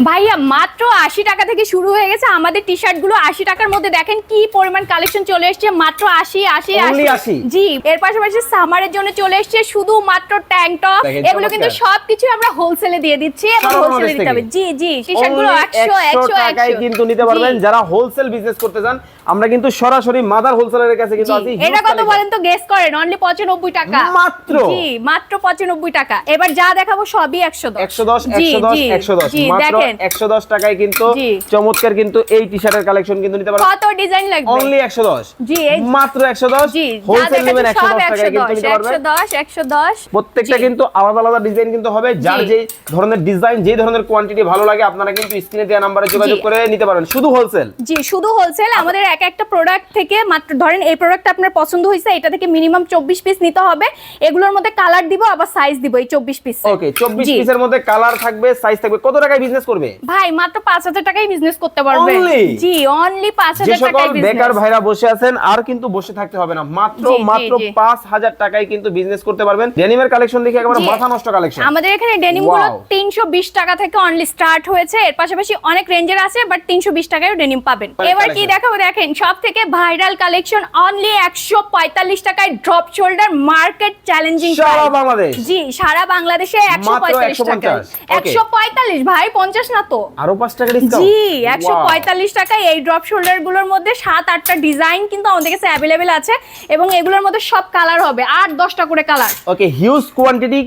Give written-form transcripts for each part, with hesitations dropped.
ভাইয়া মাত্র 80 টাকা থেকে শুরু হয়ে গেছে আমাদের টি শার্ট গুলো। 80 টাকার মধ্যে দেখেন কি পরিমাণ কালেকশন চলে এসেছে, মাত্র 80। জি, এর পাশাপাশি সামারের জন্য চলে এসেছে শুধু মাত্র ট্যাঙ্ক টপ। এগুলো কিন্তু সবকিছু আমরা হোলসেলে দিয়ে দিচ্ছি এবং হোলসেলে দিতে হবে। জি জি, টি শার্ট গুলো 100 টাকায় কিন্তু নিতে পারবেন যারা হোলসেল বিজনেস করতে চান। আমরা কিন্তু সরাসরি মাদার হোলসেলারের কাছে কিন্তু আছি। এটা কত বলেন তো, গেস করেন। অনলি 95 টাকা মাত্র। জি, মাত্র 95 টাকা। এবার যা দেখাবো সবই 110 মাত্র 110 টাকায় কিন্তু চমৎকার কিন্তু এই টি-শার্টের কালেকশন কিন্তু নিতে পারবেন। কত ডিজাইন লাগবে? অনলি 110। জি, মাত্র 110। জি, হোলসেল নেবেন 110 টাকায় কিন্তু নিতে পারবেন। 110 প্রত্যেকটা কিন্তু আলাদা আলাদা ডিজাইন কিন্তু হবে। যার যে ধরনের ডিজাইন, যে ধরনের কোয়ান্টিটি ভালো লাগে আপনারা কিন্তু স্ক্রিনে দেওয়া নম্বরে যোগাযোগ করে নিতে পারেন। শুধু হোলসেল। জি, শুধু হোলসেল। আমাদের এক একটা প্রোডাক্ট থেকে মাত্র ধরেন এই প্রোডাক্টটা আপনার পছন্দ হইছে, এটা থেকে মিনিমাম 24 পিস নিতে হবে। এগুলোর মধ্যে কালার দিব আবার সাইজ দিব এই 24 পিস। ওকে, 24 পিসের মধ্যে কালার থাকবে, সাইজ থাকবে। কত টাকায় বিজনেস করবে ভাই? মাত্র 5000 টাকায় বিজনেস করতে পারবে। জি, অনলি 5000 টাকায় বিজনেস। বেকার ভাইরা বসে আছেন আর কিন্তু বসে থাকতে হবে না। মাত্র 5000 টাকায় কিন্তু বিজনেস করতে পারবেন। ডেনিমের কালেকশন দেখে একেবারে মাথা নষ্ট কালেকশন। আমাদের এখানে ডেনিম গুলো 320 টাকা থেকে অনলি স্টার্ট হয়েছে। এর পাশাপাশি অনেক রেঞ্জের আছে, বাট 320 টাকায়ও ডেনিম পাবেন। এবার কি দেখাবো দেখেন, সব থেকে ভাইরাল কালেকশন অনলি 145 টাকায় drop shoulder, market challenging price সারা বাংলাদেশ। জি, সারা বাংলাদেশে 145 টাকা। 145 ভাই, 50 না তো, আরো 5 টাকা ডিসকাউন্ট। জি, 145 টাকায় এই ড্রপ শোল্ডার গুলোর মধ্যে 7-8টা ডিজাইন কিন্তু আমাদের কাছে अवेलेबल আছে এবং এগুলোর মধ্যে সব কালার হবে, 8-10টা করে কালার। ওকে, হিউজ কোয়ান্টিটি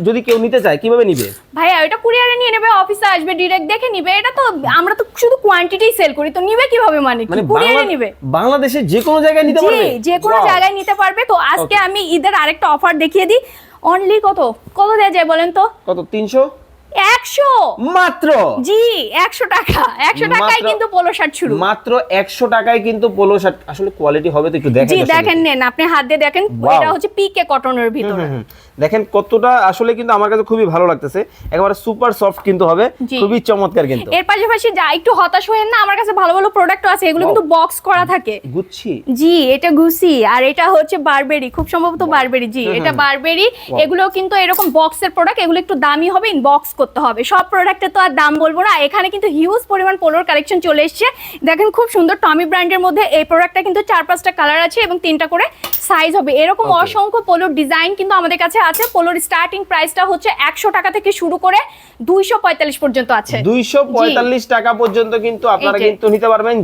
যদি কেউ নিতে চায় কিভাবে নিবে? ভাই এটা কুরিয়ারে নিয়ে নেবে, অফিসে আসবে, ডাইরেক্ট দেখে নিবে। এটা তো আমরা তো শুধু কোয়ান্টিটি সেল করি, তো নিবে কিভাবে? মানে কুরিয়ারে নিবে, বাংলাদেশে যে কোনো জায়গায় নিতে পারবে। জি, যে কোনো জায়গায় নিতে পারবে। তো আজকে আমি ঈদের আরেকটা অফার দেখিয়ে দিই। অনলি কত দেয়া যায় বলেন তো? কত? 300 100 মাত্র। জি, 100 টাকা। 100 টাকায় কিন্তু পোলো শার্ট শুরু। মাত্র 100 টাকায় কিন্তু পোলো শার্ট। আসলে কোয়ালিটি হবে তো একটু দেখেন। জি, দেখেন, নেন আপনি হাত দিয়ে দেখেন। এটা হচ্ছে পিকে কটনের ভিতরে। দেখেন কতটা আসলে কিন্তু আমার কাছে খুবই ভালো লাগতেছে। একেবারে সুপার সফট কিন্তু হবে, খুবই চমৎকার কিন্তু। এর পাশাপাশি যা একটু হতাশ হয়েন না, আমার কাছে ভালো ভালো প্রোডাক্ট আছে, এগুলো কিন্তু বক্স করা থাকে। গুচ্ছি। জি, এটা গুচি আর এটা হচ্ছে বারবেরি, খুব সম্ভবত বারবেরি। জি, এটা বারবেরি। এগুলো কিন্তু এরকম বক্সের প্রোডাক্ট, এগুলো একটু দামি হবে, ইনবক্স করতে হবে। সব প্রোডাক্টে তো আর দাম বলবো না। এখানে কিন্তু হিউজ পরিমাণ পোলোর কালেকশন চলে এসেছে। দেখেন খুব সুন্দর টমি ব্র্যান্ডের মধ্যে এই প্রোডাক্টটা কিন্তু 4-5টা কালার আছে এবং 3টা করে সাইজ হবে। এরকম অসংখ্য পোলোর ডিজাইন কিন্তু আমাদের কাছে আছে। পোলোর স্টার্টিং প্রাইসটা হচ্ছে 100 টাকা থেকে শুরু করে 245 পর্যন্ত আছে। 245 টাকা পর্যন্ত কিন্তু আপনারা কিন্তু নিতে পারবেন।